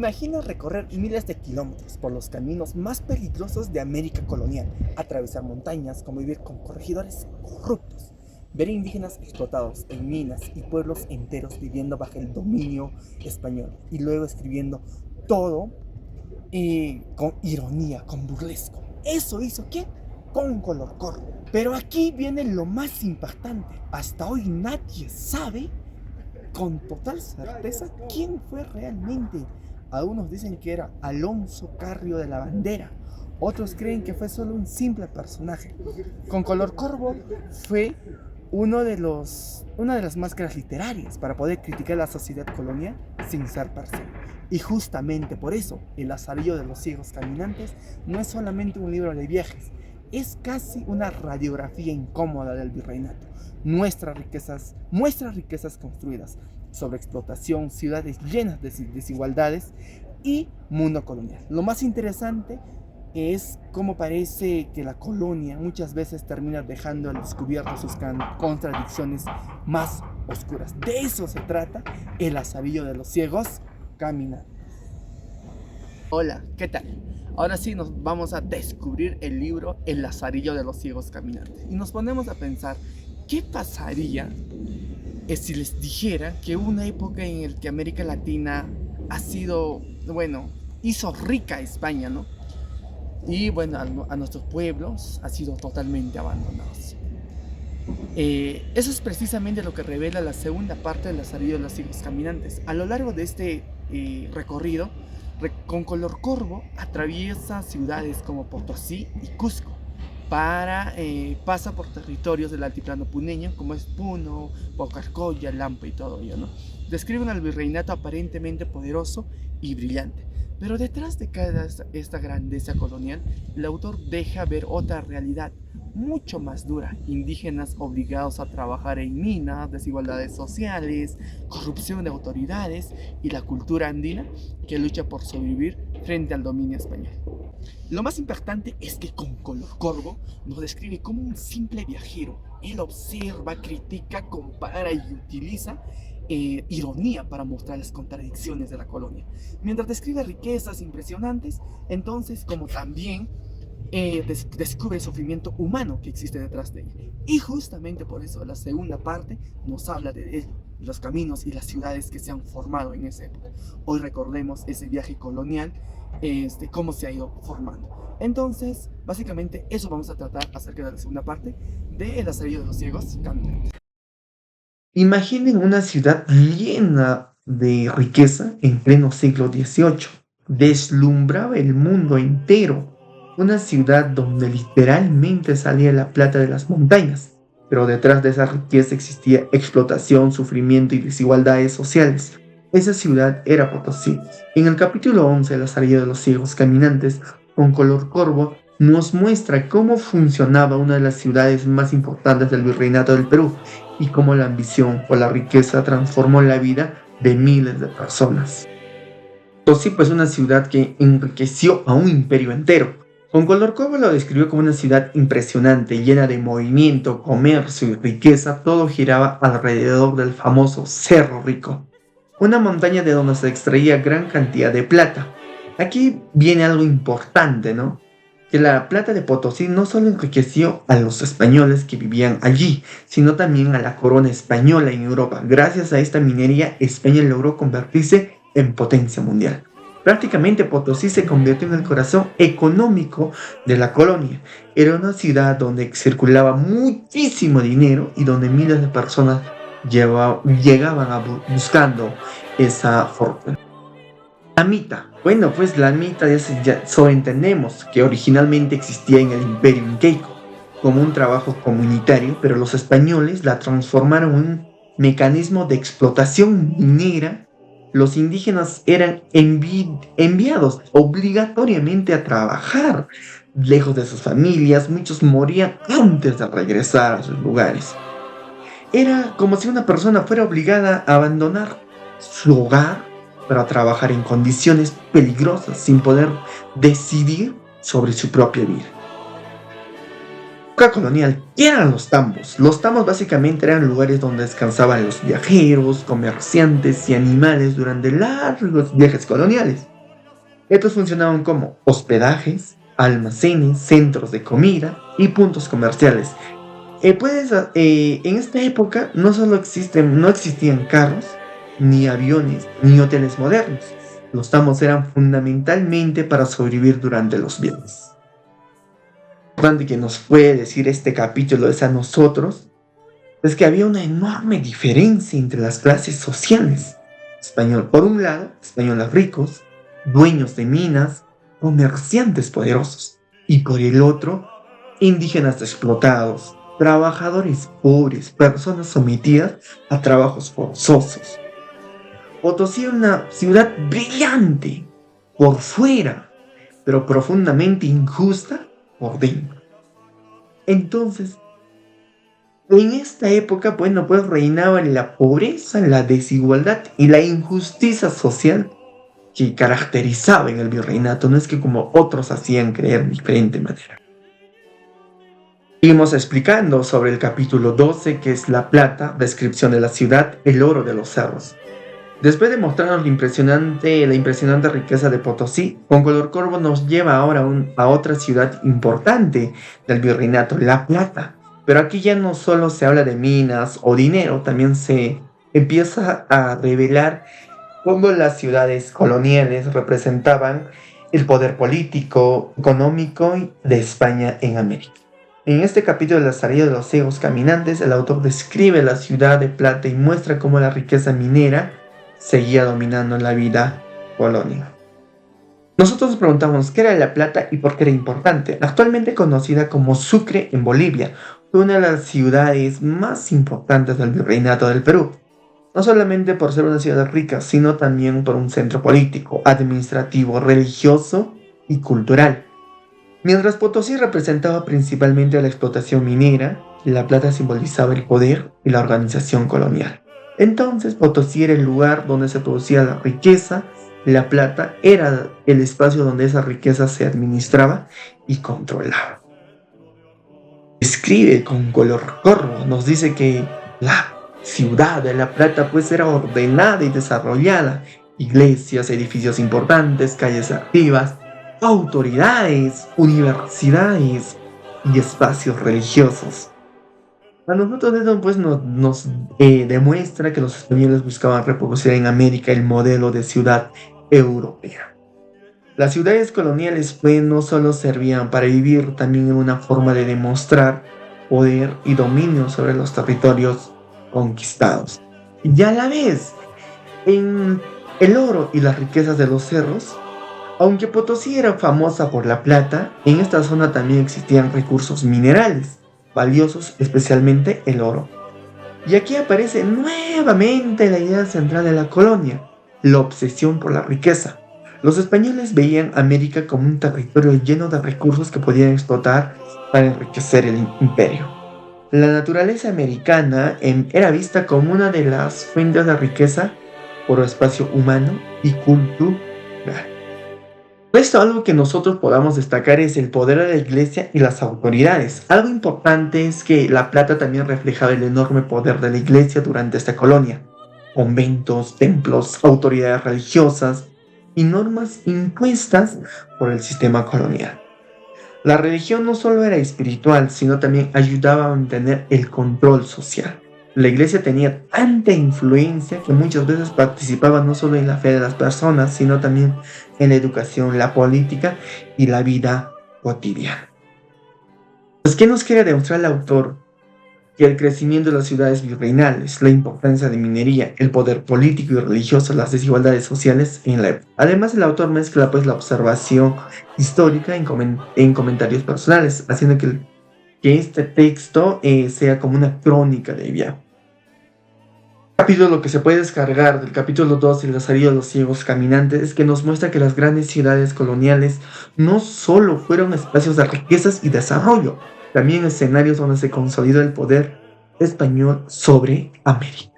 Imagina recorrer miles de kilómetros por los caminos más peligrosos de América colonial, atravesar montañas, convivir con corregidores corruptos, ver indígenas explotados en minas y pueblos enteros viviendo bajo el dominio español y luego escribiendo todo con ironía, con burlesco. ¿Eso hizo qué? Con color corvo. Pero aquí viene lo más impactante. Hasta hoy nadie sabe con total certeza quién fue realmente. Algunos dicen que era Alonso Carrio de la Bandera, otros creen que fue solo un simple personaje. Con color corvo fue una de las máscaras literarias para poder criticar la sociedad colonial sin ser parcial. Y justamente por eso, El Lazarillo de los Ciegos Caminantes no es solamente un libro de viajes, es casi una radiografía incómoda del virreinato. Muestra riquezas construidas sobre explotación, ciudades llenas de desigualdades y mundo colonial. Lo más interesante es cómo parece que la colonia muchas veces termina dejando al descubierto sus contradicciones más oscuras. De eso se trata El Lazarillo de los Ciegos Caminantes. Hola, ¿qué tal? Ahora sí nos vamos a descubrir el libro El Lazarillo de los Ciegos Caminantes. Y nos ponemos a pensar, ¿qué pasaría si les dijera que hubo una época en la que América Latina hizo rica a España, ¿no? Y bueno, a nuestros pueblos ha sido totalmente abandonados. Eso es precisamente lo que revela la segunda parte del Lazarillo de los Ciegos Caminantes. A lo largo de este recorrido, con color corvo, atraviesa ciudades como Potosí y Cusco. Pasa por territorios del altiplano puneño, como es Puno, Paucarcolla, Lampa y todo ello, ¿no? Describen al virreinato aparentemente poderoso y brillante. Pero detrás de esta grandeza colonial, el autor deja ver otra realidad mucho más dura: indígenas obligados a trabajar en minas, desigualdades sociales, corrupción de autoridades y la cultura andina que lucha por sobrevivir frente al dominio español. Lo más impactante es que con color corvo nos describe como un simple viajero. Él observa, critica, compara y utiliza ironía para mostrar las contradicciones de la colonia. Mientras describe riquezas impresionantes, entonces como también descubre el sufrimiento humano que existe detrás de ella. Y justamente por eso la segunda parte nos habla de ello, los caminos y las ciudades que se han formado en esa época. Hoy recordemos ese viaje colonial, cómo se ha ido formando. Entonces, básicamente eso vamos a tratar acerca de la segunda parte de El Lazarillo de los Ciegos Caminantes. Imaginen una ciudad llena de riqueza en pleno siglo XVIII. Deslumbraba el mundo entero. Una ciudad donde literalmente salía la plata de las montañas. Pero detrás de esa riqueza existía explotación, sufrimiento y desigualdades sociales. Esa ciudad era Potosí. En el capítulo 11 de La Lazarillo de los Ciegos Caminantes, con color corvo, nos muestra cómo funcionaba una de las ciudades más importantes del virreinato del Perú y cómo la ambición por la riqueza transformó la vida de miles de personas. Potosí pues una ciudad que enriqueció a un imperio entero. Con color corvo lo describió como una ciudad impresionante, llena de movimiento, comercio y riqueza. Todo giraba alrededor del famoso Cerro Rico, una montaña de donde se extraía gran cantidad de plata. Aquí viene algo importante, ¿no? Que la plata de Potosí no solo enriqueció a los españoles que vivían allí, sino también a la corona española en Europa. Gracias a esta minería, España logró convertirse en potencia mundial. Prácticamente Potosí se convirtió en el corazón económico de la colonia. Era una ciudad donde circulaba muchísimo dinero y donde miles de personas llegaban buscando esa fortuna. La mita. Bueno, pues la mita ya entendemos que originalmente existía en el Imperio Incaico como un trabajo comunitario, pero los españoles la transformaron en un mecanismo de explotación minera. Los indígenas eran enviados obligatoriamente a trabajar lejos de sus familias. Muchos morían antes de regresar a sus lugares. Era como si una persona fuera obligada a abandonar su hogar para trabajar en condiciones peligrosas sin poder decidir sobre su propia vida. Época colonial, ¿qué eran los tambos? Los tambos básicamente eran lugares donde descansaban los viajeros, comerciantes y animales durante largos viajes coloniales. Estos funcionaban como hospedajes, almacenes, centros de comida y puntos comerciales. En esta época no existían carros, ni aviones, ni hoteles modernos. Los tambos eran fundamentalmente para sobrevivir durante los viajes. Lo importante que nos puede decir este capítulo es a nosotros es que había una enorme diferencia entre las clases sociales. Español, por un lado, españoles ricos, dueños de minas, comerciantes poderosos, y por el otro, indígenas explotados, trabajadores pobres, personas sometidas a trabajos forzosos. Potosí era una ciudad brillante por fuera, pero profundamente injusta por dentro. Entonces, en esta época, bueno, pues reinaba la pobreza, la desigualdad y la injusticia social que caracterizaba en el virreinato. No es que como otros hacían creer de diferente manera. Seguimos explicando sobre el capítulo 12, que es La Plata, descripción de la ciudad, el oro de los cerros. Después de mostrarnos la impresionante riqueza de Potosí, con color corvo nos lleva ahora a otra ciudad importante del virreinato, La Plata. Pero aquí ya no solo se habla de minas o dinero, también se empieza a revelar cómo las ciudades coloniales representaban el poder político, económico de España en América. En este capítulo de la salida de los ciegos caminantes, el autor describe la ciudad de Plata y muestra cómo la riqueza minera seguía dominando la vida colonial. Nosotros nos preguntamos qué era La Plata y por qué era importante. Actualmente conocida como Sucre en Bolivia, fue una de las ciudades más importantes del virreinato del Perú. No solamente por ser una ciudad rica, sino también por un centro político, administrativo, religioso y cultural. Mientras Potosí representaba principalmente la explotación minera, La Plata simbolizaba el poder y la organización colonial. Entonces Potosí era el lugar donde se producía la riqueza, La Plata era el espacio donde esa riqueza se administraba y controlaba. Escribe con color corvo, nos dice que la ciudad de La Plata pues era ordenada y desarrollada, iglesias, edificios importantes, calles activas, autoridades, universidades y espacios religiosos. A nosotros eso pues nos demuestra que los españoles buscaban reproducir en América el modelo de ciudad europea. Las ciudades coloniales pues no solo servían para vivir, también era una forma de demostrar poder y dominio sobre los territorios conquistados. Y a la vez, en el oro y las riquezas de los cerros, aunque Potosí era famosa por la plata, en esta zona también existían recursos minerales, valiosos especialmente el oro. Y aquí aparece nuevamente la idea central de la colonia, la obsesión por la riqueza. Los españoles veían América como un territorio lleno de recursos que podían explotar para enriquecer el imperio. La naturaleza americana era vista como una de las fuentes de riqueza por el espacio humano y cultural. Esto, algo que nosotros podamos destacar es el poder de la iglesia y las autoridades. Algo importante es que La Plata también reflejaba el enorme poder de la iglesia durante esta colonia. Conventos, templos, autoridades religiosas y normas impuestas por el sistema colonial. La religión no solo era espiritual, sino también ayudaba a mantener el control social. La iglesia tenía tanta influencia que muchas veces participaba no solo en la fe de las personas, sino también en la educación, la política y la vida cotidiana. Pues, ¿qué nos quiere demostrar el autor? Que el crecimiento de las ciudades virreinales, la importancia de minería, el poder político y religioso, las desigualdades sociales en la época. Además, el autor mezcla pues la observación histórica en comentarios personales, haciendo que este texto sea como una crónica de viaje. El capítulo que se puede descargar del capítulo 2 y la salida de los ciegos caminantes es que nos muestra que las grandes ciudades coloniales no solo fueron espacios de riquezas y desarrollo, también escenarios donde se consolidó el poder español sobre América.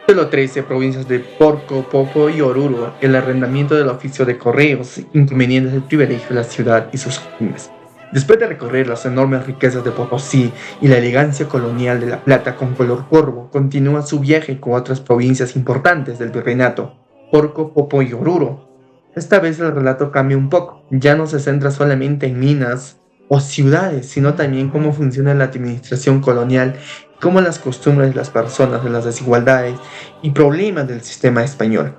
Capítulo 13, provincias de Porco, Poco y Oruro, el arrendamiento del oficio de correos, inconvenientes del privilegio de la ciudad y sus costumbres. Después de recorrer las enormes riquezas de Potosí y la elegancia colonial de La Plata con color corvo, continúa su viaje con otras provincias importantes del virreinato. Porco, Popo y Oruro. Esta vez el relato cambia un poco, ya no se centra solamente en minas o ciudades, sino también cómo funciona la administración colonial, cómo las costumbres de las personas, de las desigualdades y problemas del sistema español.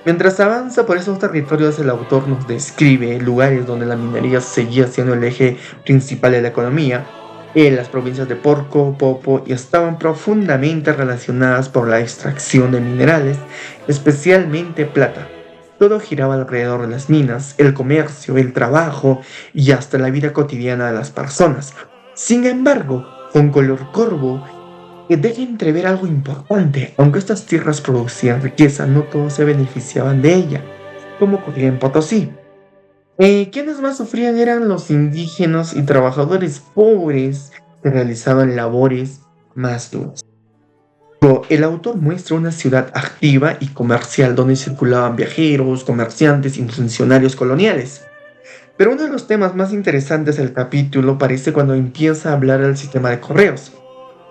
Mientras avanza por esos territorios, el autor nos describe lugares donde la minería seguía siendo el eje principal de la economía. Las provincias de Porco, Popo y estaban profundamente relacionadas por la extracción de minerales, especialmente plata. Todo giraba alrededor de las minas, el comercio, el trabajo y hasta la vida cotidiana de las personas. Sin embargo, con color corvo que deja entrever algo importante. Aunque estas tierras producían riqueza, no todos se beneficiaban de ella, como ocurría en Potosí. Quienes más sufrían eran los indígenas y trabajadores pobres que realizaban labores más duras. El autor muestra una ciudad activa y comercial donde circulaban viajeros, comerciantes y funcionarios coloniales. Pero uno de los temas más interesantes del capítulo parece cuando empieza a hablar del sistema de correos.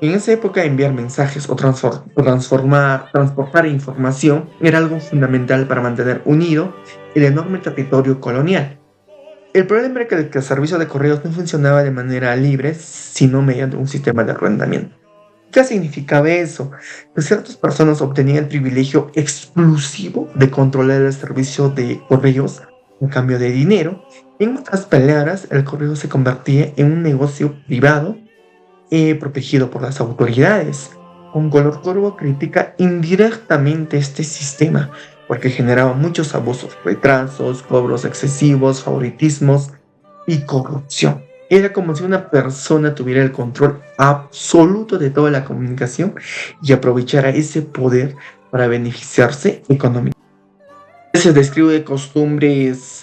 En esa época enviar mensajes o transportar información era algo fundamental para mantener unido el enorme territorio colonial. El problema era que el servicio de correos no funcionaba de manera libre, sino mediante un sistema de arrendamiento. ¿Qué significaba eso? Que ciertas personas obtenían el privilegio exclusivo de controlar el servicio de correos en cambio de dinero. En otras palabras, el correo se convertía en un negocio privado protegido por las autoridades. Con color corvo critica indirectamente este sistema porque generaba muchos abusos, retrasos, cobros excesivos, favoritismos y corrupción. Era como si una persona tuviera el control absoluto de toda la comunicación y aprovechara ese poder para beneficiarse económicamente. Se describe costumbres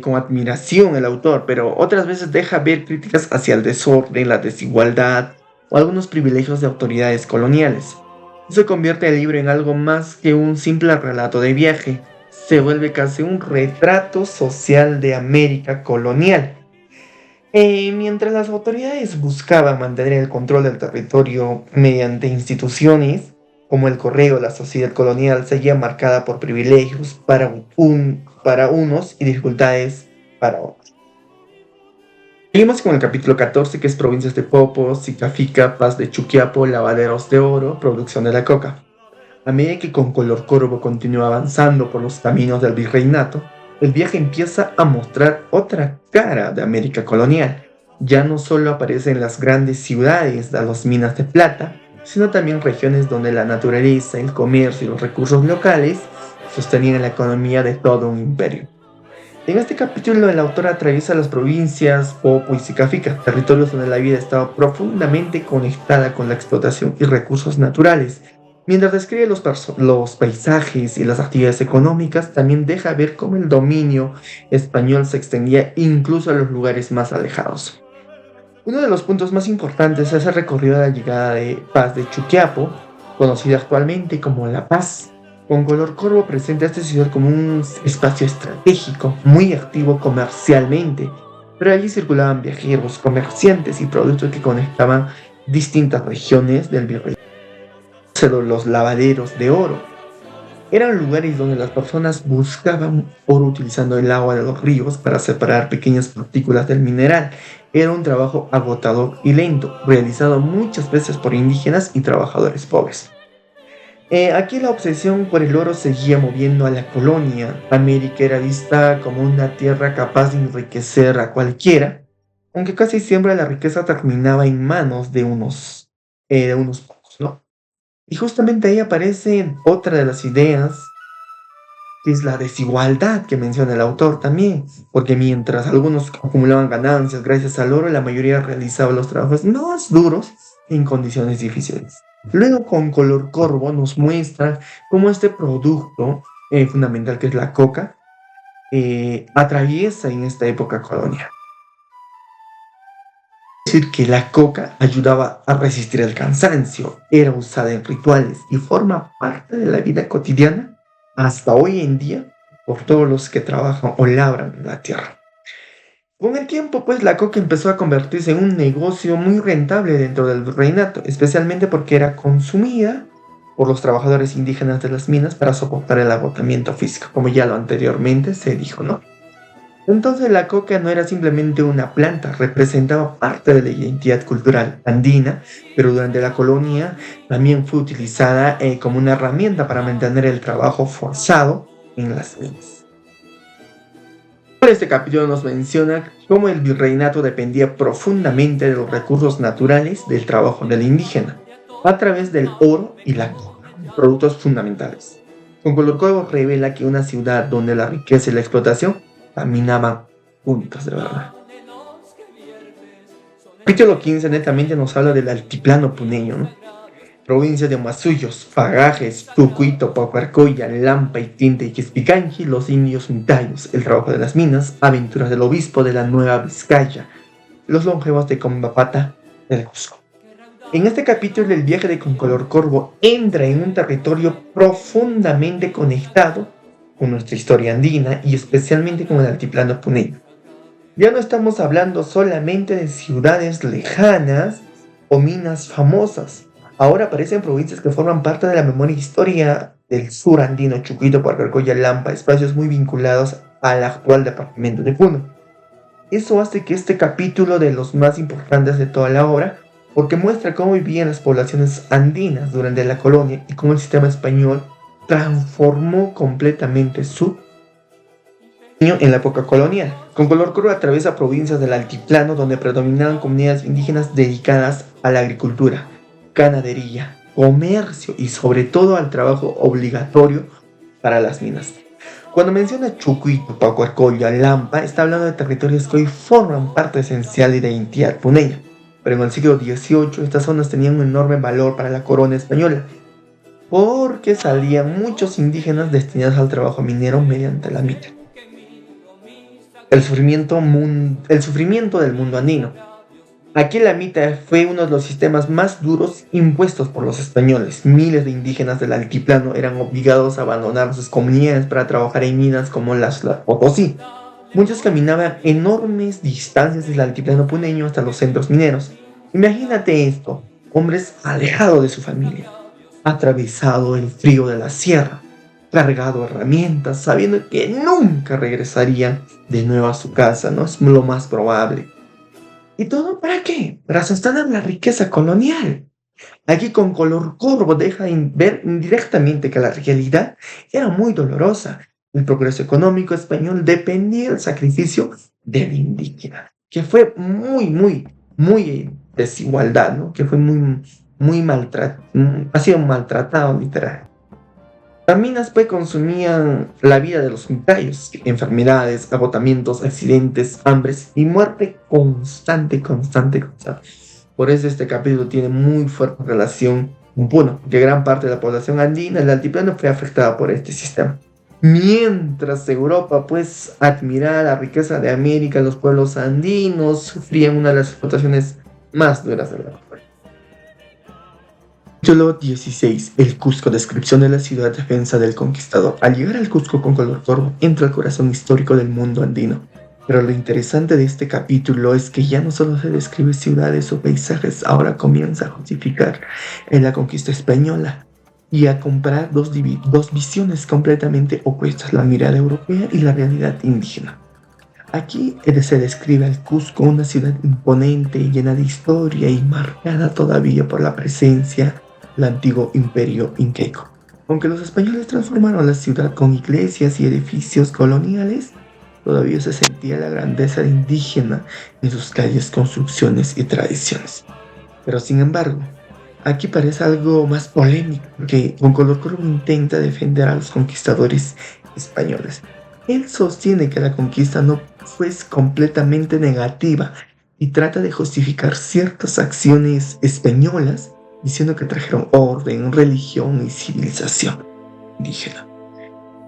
con admiración el autor, pero otras veces deja ver críticas hacia el desorden, la desigualdad o algunos privilegios de autoridades coloniales. Eso convierte el libro en algo más que un simple relato de viaje. Se vuelve casi un retrato social de América colonial. Mientras las autoridades buscaban mantener el control del territorio mediante instituciones, como el correo, la sociedad colonial seguía marcada por privilegios para unos y dificultades para otros. Seguimos con el capítulo 14, que es Provincias de Popo, Sicafica, Paz de Chuquiapo, Lavaderos de Oro, Producción de la Coca. A medida que con color corvo continúa avanzando por los caminos del virreinato, el viaje empieza a mostrar otra cara de América colonial. Ya no solo aparecen las grandes ciudades de las minas de plata, sino también regiones donde la naturaleza, el comercio y los recursos locales sostenían la economía de todo un imperio. En este capítulo el autor atraviesa las provincias Popo y Sicafica, territorios donde la vida estaba profundamente conectada con la explotación y recursos naturales. Mientras describe los paisajes y las actividades económicas, también deja ver cómo el dominio español se extendía incluso a los lugares más alejados. Uno de los puntos más importantes es el recorrido de la llegada de Paz de Chuquiapo, conocida actualmente como La Paz. Con color corvo presenta esta ciudad como un espacio estratégico, muy activo comercialmente, pero allí circulaban viajeros, comerciantes y productos que conectaban distintas regiones del virreinato. Los lavaderos de oro eran lugares donde las personas buscaban oro utilizando el agua de los ríos para separar pequeñas partículas del mineral. Era un trabajo agotador y lento, realizado muchas veces por indígenas y trabajadores pobres. Aquí la obsesión por el oro seguía moviendo a la colonia. América era vista como una tierra capaz de enriquecer a cualquiera, aunque casi siempre la riqueza terminaba en manos de unos pocos, ¿no? Y justamente ahí aparece otra de las ideas, que es la desigualdad que menciona el autor también, porque mientras algunos acumulaban ganancias gracias al oro, la mayoría realizaba los trabajos más duros en condiciones difíciles. Luego con color corvo nos muestra cómo este producto fundamental, que es la coca, atraviesa en esta época colonial. Es decir, que la coca ayudaba a resistir el cansancio, era usada en rituales y forma parte de la vida cotidiana hasta hoy en día por todos los que trabajan o labran en la tierra. Con el tiempo, pues, la coca empezó a convertirse en un negocio muy rentable dentro del reinato, especialmente porque era consumida por los trabajadores indígenas de las minas para soportar el agotamiento físico, como ya lo anteriormente se dijo, ¿no? Entonces la coca no era simplemente una planta, representaba parte de la identidad cultural andina, pero durante la colonia también fue utilizada como una herramienta para mantener el trabajo forzado en las minas. Este capítulo nos menciona cómo el virreinato dependía profundamente de los recursos naturales del trabajo del indígena, a través del oro y la coca, productos fundamentales. Con color corvo revela que una ciudad donde la riqueza y la explotación caminaban juntos, de verdad. El capítulo 15 netamente nos habla del altiplano puneño, ¿no? Provincia de Huamasuyos, Pagajes, Tucuito, Paucarcoya, Lampa, Itinta y Quispicanchi, los indios mitayos, el trabajo de las minas, aventuras del obispo de la Nueva Vizcaya, los longevos de Combapata del Cusco. En este capítulo el viaje de Concolor Corvo entra en un territorio profundamente conectado con nuestra historia andina y especialmente con el altiplano puneño. Ya no estamos hablando solamente de ciudades lejanas o minas famosas. Ahora aparecen provincias que forman parte de la memoria historia del sur andino, Chucuito, Paucarcoya, Lampa, espacios muy vinculados al actual departamento de Puno. Eso hace que este capítulo de los más importantes de toda la obra, porque muestra cómo vivían las poblaciones andinas durante la colonia y cómo el sistema español transformó completamente su en la época colonial. Concolor Corvo atraviesa provincias del altiplano donde predominaban comunidades indígenas dedicadas a la agricultura, ganadería, comercio y sobre todo al trabajo obligatorio para las minas. Cuando menciona Chucuito, Paucarcoya, Lampa, está hablando de territorios que hoy forman parte esencial de la identidad puneña. Pero en el siglo XVIII estas zonas tenían un enorme valor para la corona española, porque salían muchos indígenas destinados al trabajo minero mediante la mita. El sufrimiento del mundo andino. Aquí la mita fue uno de los sistemas más duros impuestos por los españoles. Miles de indígenas del altiplano eran obligados a abandonar sus comunidades para trabajar en minas como las Potosí. Muchos caminaban enormes distancias del altiplano puneño hasta los centros mineros. Imagínate esto, hombres alejados de su familia, atravesado el frío de la sierra, cargado herramientas, sabiendo que nunca regresarían de nuevo a su casa, ¿no? Es lo más probable. ¿Y todo para qué? Para sostener la riqueza colonial. Aquí Concolor Corvo deja ver indirectamente que la realidad era muy dolorosa. El progreso económico español dependía del sacrificio del indígena, que fue muy desigualdad, ¿no? Que fue muy maltratado, ha sido maltratado literal. Las minas pues consumían la vida de los mitayos, enfermedades, agotamientos, accidentes, hambres y muerte constante. Por eso este capítulo tiene muy fuerte relación con Puno, que gran parte de la población andina del altiplano fue afectada por este sistema. Mientras Europa pues admiraba la riqueza de América, los pueblos andinos sufrían una de las explotaciones más duras de la historia. Capítulo 16. El Cusco. Descripción de la ciudad defensa del conquistador. Al llegar al Cusco Concolor Corvo, entra al corazón histórico del mundo andino. Pero lo interesante de este capítulo es que ya no solo se describe ciudades o paisajes, ahora comienza a justificar en la conquista española y a comparar dos visiones completamente opuestas, la mirada europea y la realidad indígena. Aquí se describe al Cusco, una ciudad imponente, llena de historia y marcada todavía por la presencia del antiguo imperio incaico. Aunque los españoles transformaron la ciudad con iglesias y edificios coloniales, todavía se sentía la grandeza indígena en sus calles, construcciones y tradiciones. Pero sin embargo, aquí parece algo más polémico, porque Concolor Corvo intenta defender a los conquistadores españoles. Él sostiene que la conquista no fue completamente negativa y trata de justificar ciertas acciones españolas diciendo que trajeron orden, religión y civilización indígena.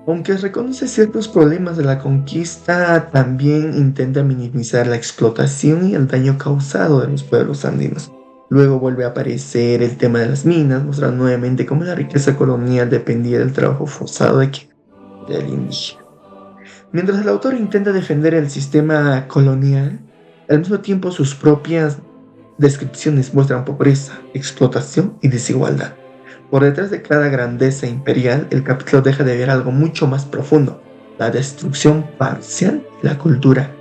Aunque reconoce ciertos problemas de la conquista, también intenta minimizar la explotación y el daño causado de los pueblos andinos. Luego vuelve a aparecer el tema de las minas, mostrando nuevamente cómo la riqueza colonial dependía del trabajo forzado del indígena. Mientras el autor intenta defender el sistema colonial, al mismo tiempo sus propias descripciones muestran pobreza, explotación y desigualdad. Por detrás de cada grandeza imperial, el capítulo deja de ver algo mucho más profundo: la destrucción parcial de la cultura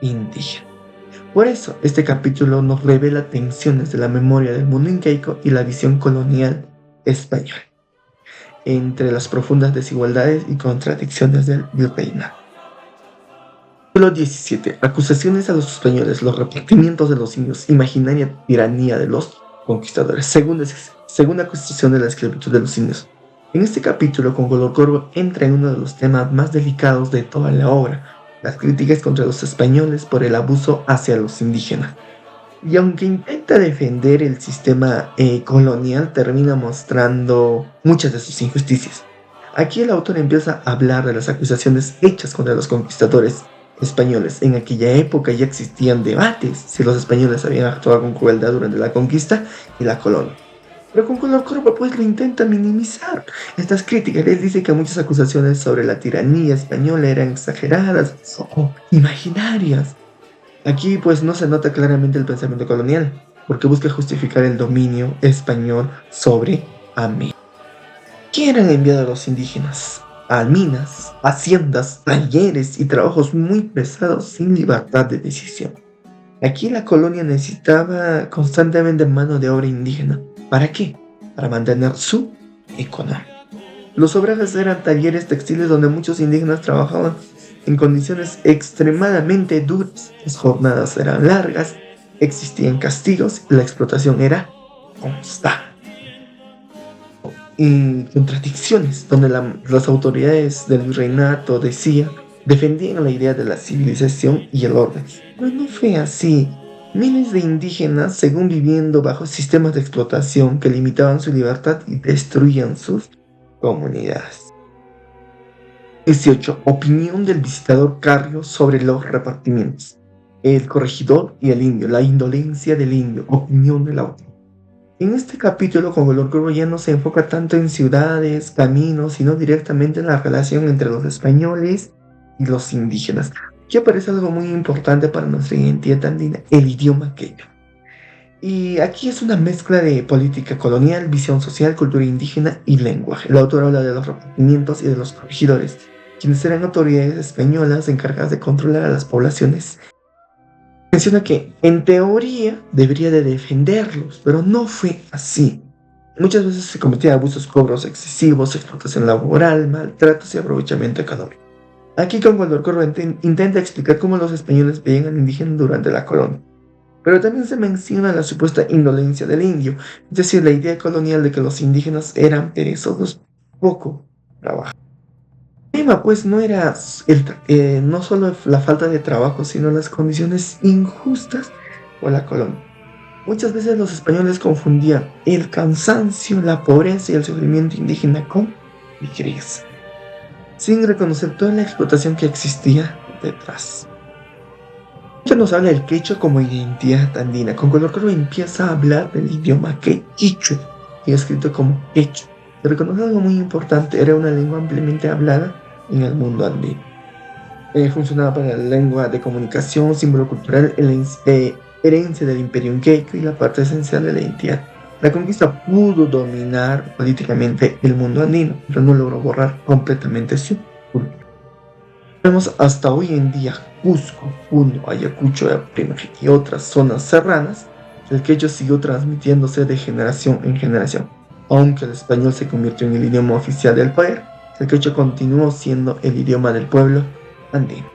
indígena. Por eso, este capítulo nos revela tensiones de la memoria del mundo incaico y la visión colonial española, entre las profundas desigualdades y contradicciones del virreinato. Capítulo 17. Acusaciones a los españoles, los repartimientos de los indios, imaginaria tiranía de los conquistadores. Segunda acusación de la esclavitud de los indios. En este capítulo, Concolor Corvo entra en uno de los temas más delicados de toda la obra: las críticas contra los españoles por el abuso hacia los indígenas. Y aunque intenta defender el sistema colonial, termina mostrando muchas de sus injusticias. Aquí el autor empieza a hablar de las acusaciones hechas contra los conquistadores españoles. En aquella época ya existían debates si los españoles habían actuado con crueldad durante la conquista y la colonia. Pero Concolor Corvo pues lo intenta minimizar estas críticas. Él dice que muchas acusaciones sobre la tiranía española eran exageradas o imaginarias. Aquí pues no se nota claramente el pensamiento colonial, porque busca justificar el dominio español sobre América. ¿Qué eran enviados a los indígenas? A minas, haciendas, talleres y trabajos muy pesados sin libertad de decisión. Aquí la colonia necesitaba constantemente mano de obra indígena. ¿Para qué? Para mantener su economía. Los obrajes eran talleres textiles donde muchos indígenas trabajaban en condiciones extremadamente duras. Las jornadas eran largas, existían castigos y la explotación era constante. Y contradicciones, donde las autoridades del virreinato defendían la idea de la civilización y el orden. Pero no fue así. Miles de indígenas seguían viviendo bajo sistemas de explotación que limitaban su libertad y destruían sus comunidades. 18. Opinión del visitador Carrio sobre los repartimientos. El corregidor y el indio, la indolencia del indio, opinión del autor. En este capítulo, Concolor Corvo ya no se enfoca tanto en ciudades, caminos, sino directamente en la relación entre los españoles y los indígenas. Aquí aparece algo muy importante para nuestra identidad andina: el idioma quechua. Y aquí es una mezcla de política colonial, visión social, cultura indígena y lenguaje. El autor habla de los repartimientos y de los corregidores, quienes eran autoridades españolas encargadas de controlar a las poblaciones. Menciona que en teoría debería de defenderlos, pero no fue así. Muchas veces se cometían abusos, cobros excesivos, explotación laboral, maltratos y aprovechamiento económico. Aquí Concolor Corvo intenta explicar cómo los españoles veían al indígena durante la colonia. Pero también se menciona la supuesta indolencia del indio, es decir, la idea colonial de que los indígenas eran perezosos, poco trabajaban. El tema pues no era no solo la falta de trabajo, sino las condiciones injustas por la colonia. Muchas veces los españoles confundían el cansancio, la pobreza y el sufrimiento indígena con riqueza, sin reconocer toda la explotación que existía detrás. Esto nos habla del quechua como identidad andina. Concolor Corvo empieza a hablar del idioma quechua, y escrito como quechua. Se reconoce algo muy importante: era una lengua ampliamente hablada en el mundo andino. Funcionaba para la lengua de comunicación, símbolo cultural, herencia del imperio incaico y la parte esencial de la identidad. La conquista pudo dominar políticamente el mundo andino, pero no logró borrar completamente su cultura. Vemos hasta hoy en día Cusco, Puno, Ayacucho, Apurímac y otras zonas serranas. El quechua siguió transmitiéndose de generación en generación. Aunque el español se convirtió en el idioma oficial del país, el quechua continuó siendo el idioma del pueblo andino.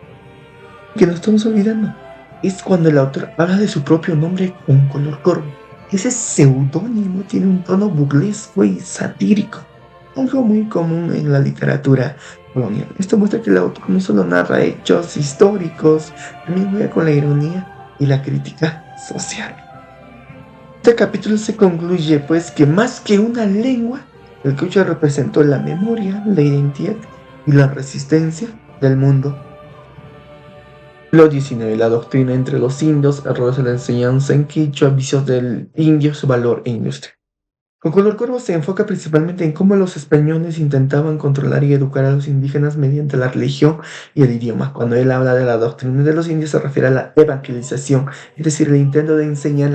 Que no estamos olvidando es cuando el autor habla de su propio nombre, Concolor Corvo. Ese seudónimo tiene un tono burlesco y satírico, algo muy común en la literatura colonial. Esto muestra que el autor no solo narra hechos históricos, también juega con la ironía y la crítica social. Este capítulo se concluye pues que más que una lengua, el quechua representó la memoria, la identidad y la resistencia del mundo. Lo 19. La doctrina entre los indios, errores de la enseñanza en quechua, vicios del indio, su valor e industria. Con Color Cuervo se enfoca principalmente en cómo los españoles intentaban controlar y educar a los indígenas mediante la religión y el idioma. Cuando él habla de la doctrina de los indios se refiere a la evangelización, es decir, el intento de enseñar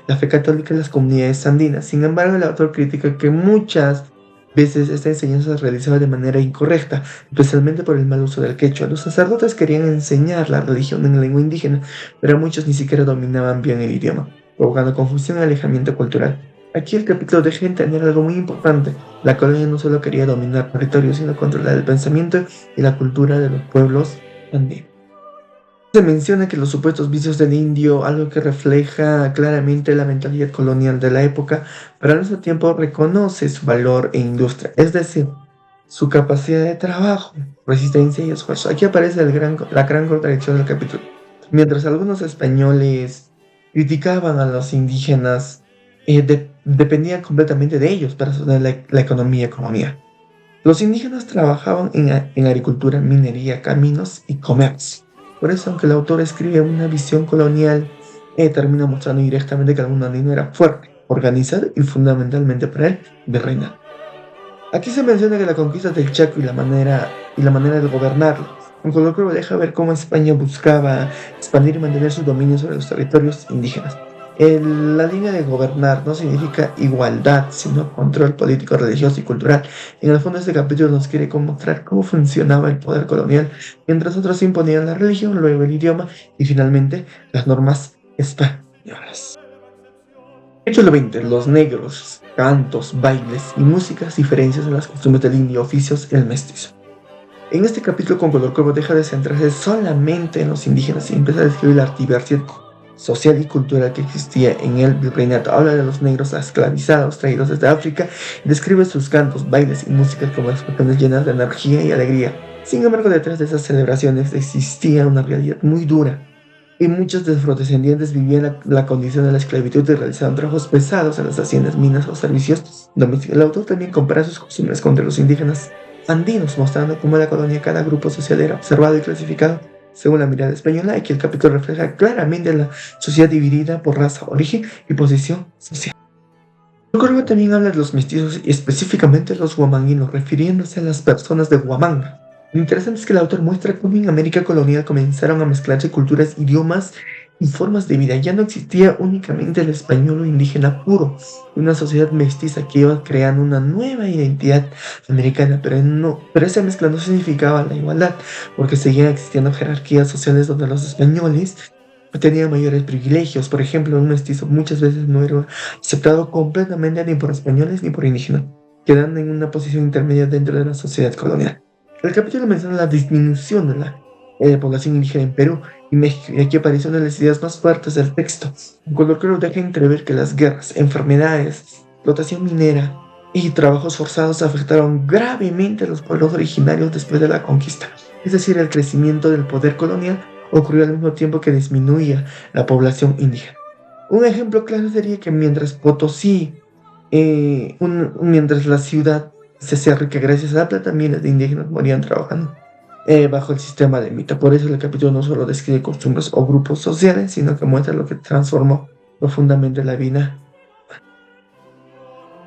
la fe católica en las comunidades andinas. Sin embargo, el autor critica que muchas veces esta enseñanza se realizaba de manera incorrecta, especialmente por el mal uso del quechua. Los sacerdotes querían enseñar la religión en lengua indígena, pero muchos ni siquiera dominaban bien el idioma, provocando confusión y alejamiento cultural. Aquí el capítulo deja entender algo muy importante. La colonia no solo quería dominar territorios, sino controlar el pensamiento y la cultura de los pueblos andinos. Se menciona que los supuestos vicios del indio, algo que refleja claramente la mentalidad colonial de la época, pero al mismo tiempo reconoce su valor e industria, es decir, su capacidad de trabajo, resistencia y esfuerzo. Aquí aparece la gran contradicción del capítulo. Mientras algunos españoles criticaban a los indígenas, dependían completamente de ellos para sostener la economía. Los indígenas trabajaban en agricultura, minería, caminos y comercio. Por eso, aunque el autor escribe una visión colonial, termina mostrando directamente que el mundo andino era fuerte, organizado y fundamentalmente para él, virreinal. Aquí se menciona que la conquista del Chaco y la manera de gobernarlo. En Color Cuervo deja ver cómo España buscaba expandir y mantener su dominio sobre los territorios indígenas. La línea de gobernar no significa igualdad, sino control político, religioso y cultural. En el fondo este capítulo nos quiere mostrar cómo funcionaba el poder colonial, mientras otros imponían la religión, luego el idioma y finalmente las normas españolas. Capítulo 20. Los negros, cantos, bailes y músicas, diferencias en las costumbres del indio, oficios y el mestizo. En este capítulo con Color Cuervo deja de centrarse solamente en los indígenas y empieza a describir la diversidad social y cultural que existía en el virreinato. Habla de los negros esclavizados traídos desde África y describe sus cantos, bailes y músicas como expresiones llenas de energía y alegría. Sin embargo, detrás de esas celebraciones existía una realidad muy dura y muchos de sus afrodescendientes vivían la condición de la esclavitud y realizaban trabajos pesados en las haciendas, minas o servicios domésticos. El autor también compara sus costumbres contra los indígenas andinos, mostrando cómo en la colonia cada grupo social era observado y clasificado según la mirada española, y que el capítulo refleja claramente la sociedad dividida por raza, origen y posición social. El correo también habla de los mestizos y específicamente los huamanguinos, refiriéndose a las personas de Huamanga. Lo interesante es que el autor muestra cómo en América colonial comenzaron a mezclarse culturas, idiomas y formas de vida. Ya no existía únicamente el español o indígena puro, una sociedad mestiza que iba creando una nueva identidad americana, pero esa mezcla no significaba la igualdad, porque seguían existiendo jerarquías sociales donde los españoles tenían mayores privilegios. Por ejemplo, un mestizo muchas veces no era aceptado completamente ni por españoles ni por indígenas, quedando en una posición intermedia dentro de la sociedad colonial. El capítulo menciona la disminución de la población indígena en Perú y México, y aquí aparecen una de las ideas más fuertes del texto. En Color Cuervo deja entrever que las guerras, enfermedades, explotación minera y trabajos forzados afectaron gravemente a los pueblos originarios después de la conquista. Es decir, el crecimiento del poder colonial ocurrió al mismo tiempo que disminuía la población indígena. Un ejemplo claro sería que mientras Potosí, mientras la ciudad se hacía rica gracias a la plata, miles de indígenas morían trabajando bajo el sistema de Mita. Por eso el capítulo no solo describe costumbres o grupos sociales, sino que muestra lo que transformó profundamente la vida.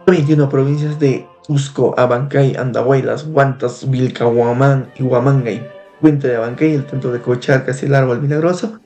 21 provincias de Cusco, Abancay, Andahuaylas, Huantas, Vilcahuamán y Huamanga, Puente de Abancay, el Tanto de Cochalcas y el Árbol Milagroso.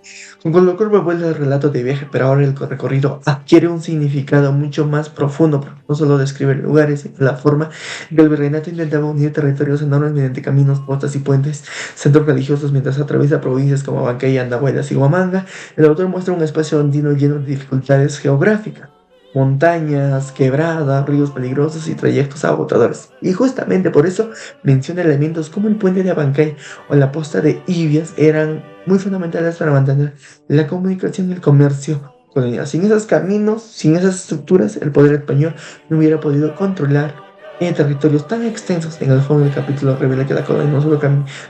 Con Color Cuervo vuelve el relato de viaje, pero ahora el recorrido adquiere un significado mucho más profundo, porque no solo describe lugares, sino la forma en que el virreinato intentaba unir territorios enormes mediante caminos, postas y puentes, centros religiosos, mientras atraviesa provincias como Abancay, Andahuaylas y Huamanga. El autor muestra un espacio andino lleno de dificultades geográficas, montañas, quebradas, ríos peligrosos y trayectos agotadores. Y justamente por eso menciona elementos como el puente de Abancay o la posta de Ibias eran muy fundamentales para mantener la comunicación y el comercio colonial. Sin esos caminos, sin esas estructuras, el poder español no hubiera podido controlar territorios tan extensos. En el fondo del capítulo revela que la colonia no solo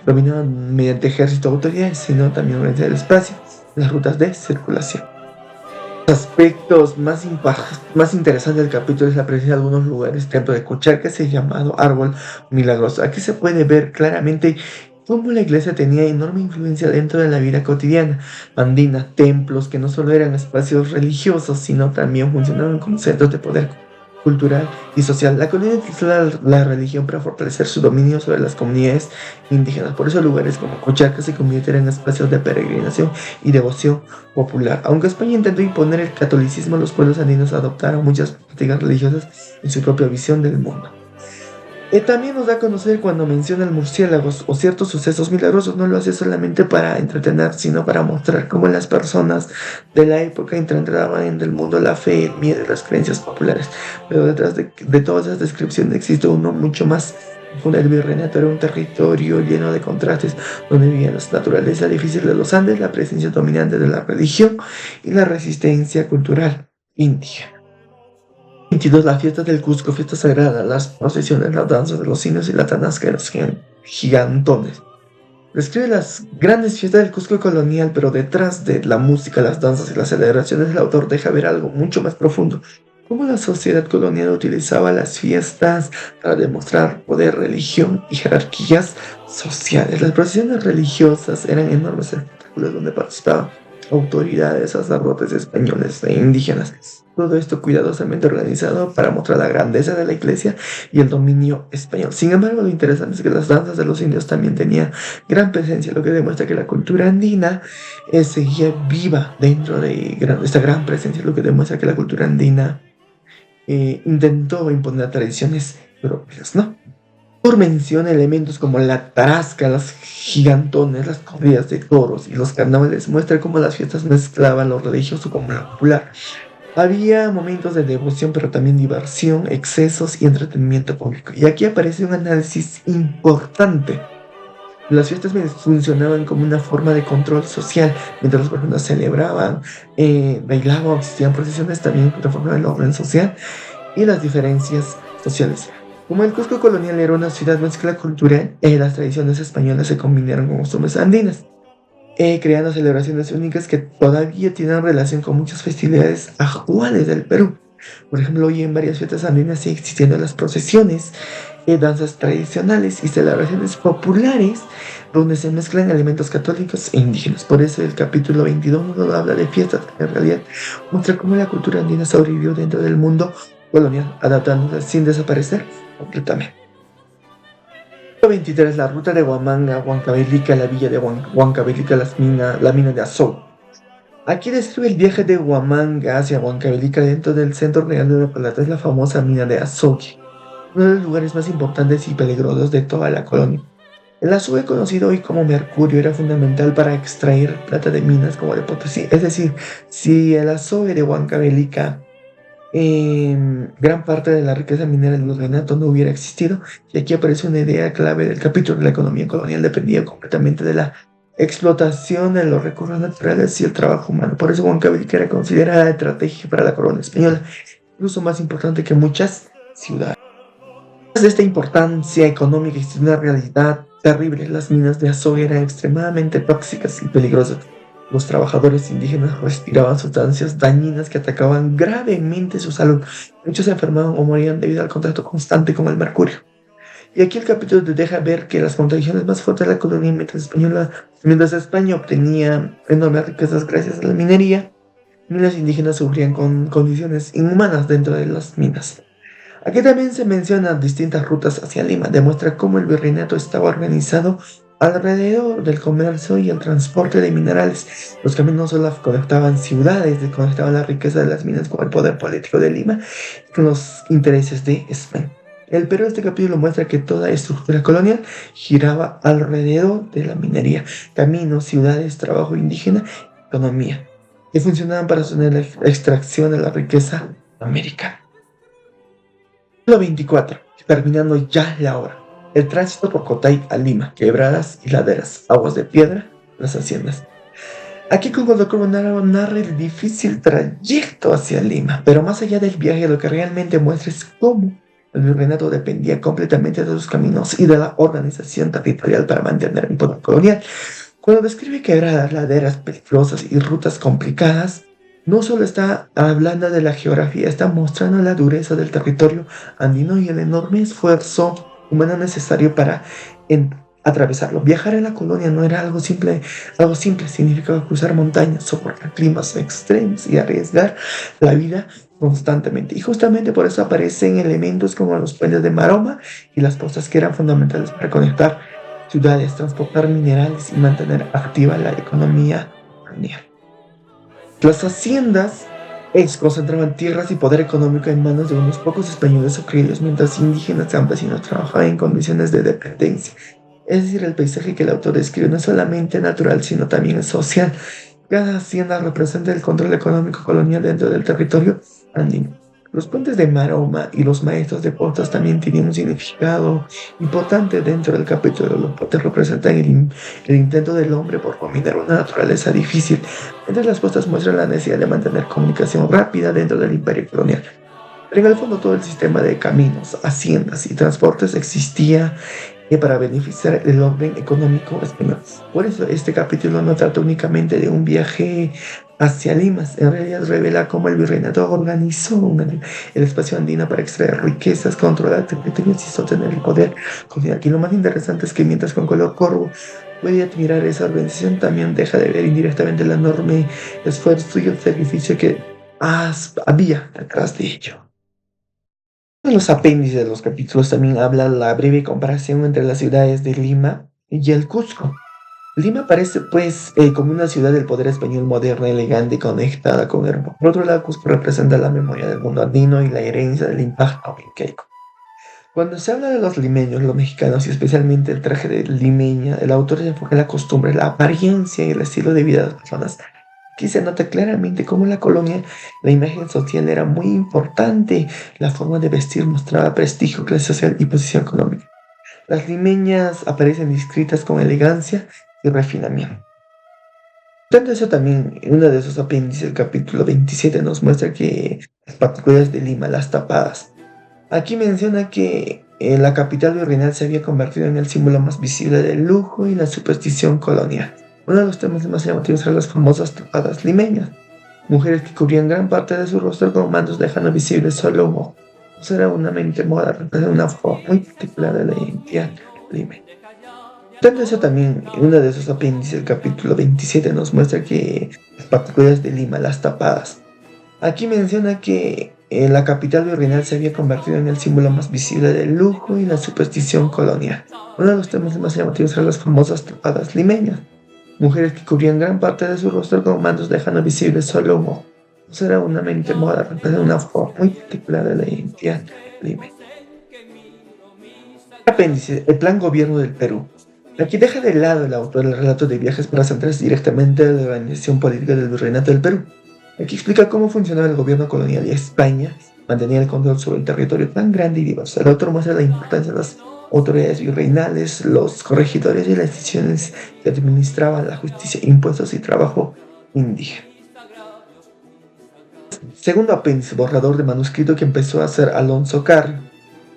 dominaba mediante ejército o autoridades, sino también mediante el espacio, las rutas de circulación. Aspectos más interesantes del capítulo es la presencia de algunos lugares dentro de Cochalcas, llamado Árbol Milagroso. Aquí se puede ver claramente cómo la iglesia tenía enorme influencia dentro de la vida cotidiana andina, templos que no solo eran espacios religiosos, sino también funcionaban como centros de poder cultural y social. La colonia utilizó la religión para fortalecer su dominio sobre las comunidades indígenas. Por eso lugares como Cochaca se convirtieron en espacios de peregrinación y devoción popular. Aunque España intentó imponer el catolicismo, los pueblos andinos adoptaron muchas prácticas religiosas en su propia visión del mundo. También nos da a conocer cuando menciona el murciélagos o ciertos sucesos milagrosos, no lo hace solamente para entretener, sino para mostrar cómo las personas de la época entraban en el mundo la fe, el miedo y las creencias populares. Pero detrás de todas esas descripciones existe uno mucho más profundo. El virreinato era un territorio lleno de contrastes, donde vivían la naturaleza difícil de los Andes, la presencia dominante de la religión y la resistencia cultural indígena. 22. La fiesta del Cusco, fiesta sagrada, las procesiones, las danzas de los indios y la tanasca de los gigantones. Describe las grandes fiestas del Cusco colonial, pero detrás de la música, las danzas y las celebraciones, el autor deja ver algo mucho más profundo. Cómo la sociedad colonial utilizaba las fiestas para demostrar poder, religión y jerarquías sociales. Las procesiones religiosas eran enormes espectáculos donde participaban autoridades, sacerdotes españoles e indígenas. Todo esto cuidadosamente organizado para mostrar la grandeza de la iglesia y el dominio español. Sin embargo, lo interesante es que las danzas de los indios también tenían gran presencia, lo que demuestra que la cultura andina seguía viva dentro de esta gran presencia, lo que demuestra que la cultura andina intentó imponer tradiciones europeas, ¿no? Por menciona elementos como la tarasca, las gigantones, las corridas de toros y los carnavales, muestra cómo las fiestas mezclaban lo religioso con lo popular. Había momentos de devoción, pero también diversión, excesos y entretenimiento público. Y aquí aparece un análisis importante. Las fiestas funcionaban como una forma de control social. Mientras las personas celebraban, bailaban o existían procesiones, también reformaban el orden social y las diferencias sociales. Como el Cusco colonial era una ciudad mezcla cultural, las tradiciones españolas se combinaron con costumbres andinas, creando celebraciones únicas que todavía tienen relación con muchas festividades actuales del Perú. Por ejemplo, hoy en varias fiestas andinas sigue existiendo las procesiones, danzas tradicionales y celebraciones populares donde se mezclan elementos católicos e indígenas. Por eso el capítulo 22 no habla de fiestas, en realidad muestra cómo la cultura andina sobrevivió dentro del mundo colonial, adaptándose sin desaparecer completamente. 23. La ruta de Huamanga a Huancavelica, la villa de Huancavelica, la mina de Azul. Aquí describe el viaje de Huamanga hacia Huancavelica dentro del centro real de La Plata. Es la famosa mina de Azogue, uno de los lugares más importantes y peligrosos de toda la colonia. El azufre, conocido hoy como mercurio, era fundamental para extraer plata de minas como de Potosí. Es decir, si el azufre de Huancavelica, gran parte de la riqueza minera del virreinato no hubiera existido, y aquí aparece una idea clave del capítulo. La economía colonial dependía completamente de la explotación de los recursos naturales y el trabajo humano. Por eso Huancavelica era considerada estratégica para la corona española, incluso más importante que muchas ciudades. De esta importancia económica existe una realidad terrible. Las minas de Azogue eran extremadamente tóxicas y peligrosas. Los trabajadores indígenas respiraban sustancias dañinas que atacaban gravemente su salud. Muchos se enfermaban o morían debido al contacto constante con el mercurio. Y aquí el capítulo te deja ver que las contradicciones más fuertes de la colonia, mientras España obtenía enormes riquezas gracias a la minería, los indígenas sufrían con condiciones inhumanas dentro de las minas. Aquí también se mencionan distintas rutas hacia Lima. Demuestra cómo el virreinato estaba organizado alrededor del comercio y el transporte de minerales. Los caminos no solo conectaban ciudades, conectaban la riqueza de las minas con el poder político de Lima y con los intereses de España. El Perú, este capítulo muestra que toda estructura colonial giraba alrededor de la minería, caminos, ciudades, trabajo indígena, economía, que funcionaban para sostener la extracción de la riqueza americana. 24. Terminando ya la hora. El tránsito por Cotay a Lima, quebradas y laderas, aguas de piedra, las haciendas. Aquí Congo Carbonaro narra el difícil trayecto hacia Lima, pero más allá del viaje, lo que realmente muestra es cómo el virreinato dependía completamente de sus caminos y de la organización territorial para mantener el poder colonial. Cuando describe quebradas, laderas peligrosas y rutas complicadas, no solo está hablando de la geografía, está mostrando la dureza del territorio andino y el enorme esfuerzo humano necesario para atravesarlo. Viajar en la colonia no era algo simple, significaba cruzar montañas, soportar climas extremos y arriesgar la vida constantemente. Y justamente por eso aparecen elementos como los puentes de maroma y las postas que eran fundamentales para conectar ciudades, transportar minerales y mantener activa la economía colonial. Las haciendas concentraban tierras y poder económico en manos de unos pocos españoles o criollos, mientras indígenas y campesinos trabajaban en condiciones de dependencia. Es decir, el paisaje que el autor describe no es solamente natural, sino también social. Cada hacienda representa el control económico colonial dentro del territorio andino. Los puentes de maroma y los maestros de postas también tienen un significado importante dentro del capítulo. Los puentes representan el intento del hombre por dominar una naturaleza difícil, mientras las postas muestran la necesidad de mantener comunicación rápida dentro del imperio colonial. Pero en el fondo todo el sistema de caminos, haciendas y transportes existía para beneficiar el orden económico español. Por eso este capítulo no trata únicamente de un viaje hacia Limas, en realidad revela cómo el virreinato organizó el espacio andino para extraer riquezas, controlar territorios y sostener el poder colonial. Aquí lo más interesante es que mientras con color corvo puede admirar esa organización, también deja de ver indirectamente el enorme esfuerzo y el sacrificio que había detrás de ello. En los apéndices de los capítulos también habla la breve comparación entre las ciudades de Lima y el Cusco. Lima parece pues como una ciudad del poder español moderna, elegante y conectada con el mundo. Por otro lado, Cusco representa la memoria del mundo andino y la herencia del impacto incaico. Cuando se habla de los limeños, los mexicanos y especialmente el traje de limeña, el autor se enfoca en la costumbre, la apariencia y el estilo de vida de las personas. Aquí se nota claramente cómo en la colonia la imagen social era muy importante. La forma de vestir mostraba prestigio, clase social y posición económica. Las limeñas aparecen descritas con elegancia y refinamiento. Tanto eso también, en uno de esos apéndices, el capítulo 27 nos muestra que las particularidades de Lima, las tapadas. Aquí menciona que la capital virreinal se había convertido en el símbolo más visible del lujo y la superstición colonial. Uno de los temas más llamativos eran las famosas tapadas limeñas, mujeres que cubrían gran parte de su rostro con mantos dejando visible solo un ojo. Eso era una mente moda, representa una forma muy particular de la identidad limeña. Tanto eso también, en uno de esos apéndices, el capítulo 27 nos muestra que las particularidades de Lima, las tapadas. Aquí menciona que la capital virreinal se había convertido en el símbolo más visible del lujo y la superstición colonial. Uno de los temas más llamativos eran las famosas tapadas limeñas, mujeres que cubrían gran parte de su rostro con mantos dejando visible solo un ojo. Eso era una mente moda, representa una forma muy particular de la identidad limeña. Apéndice, el plan gobierno del Perú. Aquí deja de lado el autor el relato de viajes para centrarse directamente en la organización política del virreinato del Perú. Aquí explica cómo funcionaba el gobierno colonial y España mantenía el control sobre el territorio tan grande y diverso. El autor muestra la importancia de las autoridades virreinales, los corregidores y las instituciones que administraban la justicia, impuestos y trabajo indígena. Segundo apéndice, borrador de manuscrito que empezó a hacer Alonso Carrió.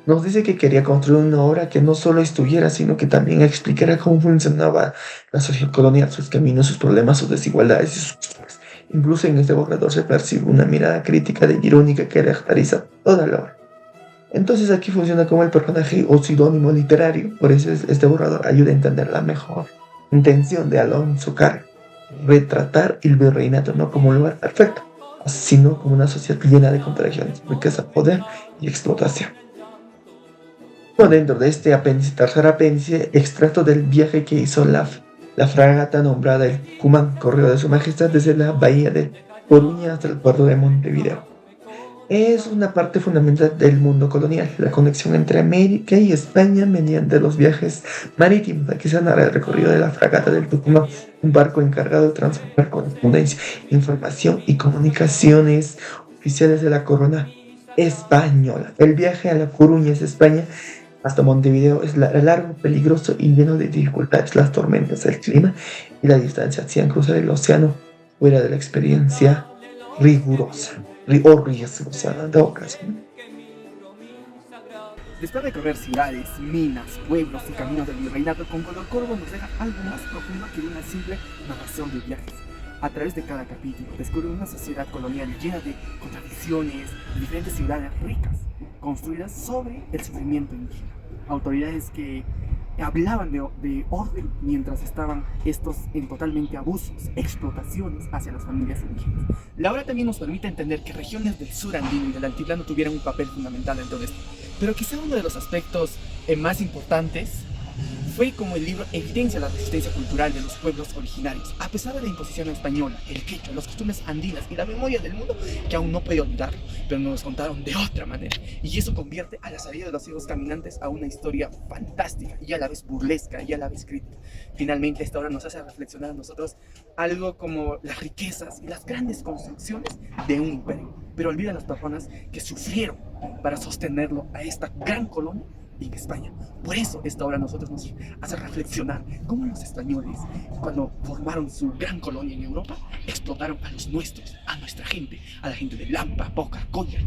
Nos dice que quería construir una obra que no solo estuviera, sino que también explicara cómo funcionaba la sociedad colonial, sus caminos, sus problemas, sus desigualdades y sus costumbres. Incluso en este borrador se percibe una mirada crítica e irónica que caracteriza toda la obra. Entonces aquí funciona como el personaje o sinónimo literario, por eso este borrador ayuda a entender la mejor intención de Alonso Carrió: retratar el virreinato no como un lugar perfecto, sino como una sociedad llena de contradicciones, riqueza, poder y explotación. Dentro de este apéndice, tercer apéndice, extracto del viaje que hizo la fragata nombrada el Tucumán, correo de su majestad desde la bahía de Coruña hasta el puerto de Montevideo. Es una parte fundamental del mundo colonial, la conexión entre América y España mediante los viajes marítimos. Aquí se narra el recorrido de la fragata del Tucumán, un barco encargado de transportar correspondencia, información y comunicaciones oficiales de la corona española. El viaje a La Coruña, España, hasta Montevideo es largo, peligroso y lleno de dificultades. Las tormentas, el clima y la distancia hacían cruzar el océano fuera de la experiencia rigurosa o riesgosa de ocasión. Después de recorrer ciudades, minas, pueblos y caminos del virreinato, con color corvo nos deja algo más profundo que una simple narración de viajes. A través de cada capítulo descubre una sociedad colonial llena de contradicciones, diferentes ciudades ricas, construidas sobre el sufrimiento indígena, autoridades que hablaban de orden mientras estaban estos en totalmente abusos, explotaciones hacia las familias indígenas. La obra también nos permite entender que regiones del sur andino y del altiplano tuvieron un papel fundamental en todo esto, pero quizá uno de los aspectos más importantes fue como el libro evidencia la resistencia cultural de los pueblos originarios, a pesar de la imposición española, el quechua, las costumbres andinas y la memoria del mundo que aún no puede olvidarlo, pero nos contaron de otra manera. Y eso convierte a la salida de los ciegos caminantes a una historia fantástica y a la vez burlesca y a la vez crítica. Finalmente esta obra nos hace reflexionar a nosotros algo como las riquezas y las grandes construcciones de un imperio, pero olvida a las personas que sufrieron para sostenerlo a esta gran colonia en España. Por eso esta obra a nosotros nos hace reflexionar cómo los españoles, cuando formaron su gran colonia en Europa, explotaron a los nuestros, a nuestra gente, a la gente de Lampa, Boca, Colla,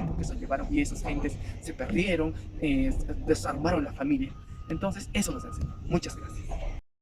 porque se llevaron y esas gentes se perdieron, desarmaron la familia. Entonces eso nos enseña. Muchas gracias.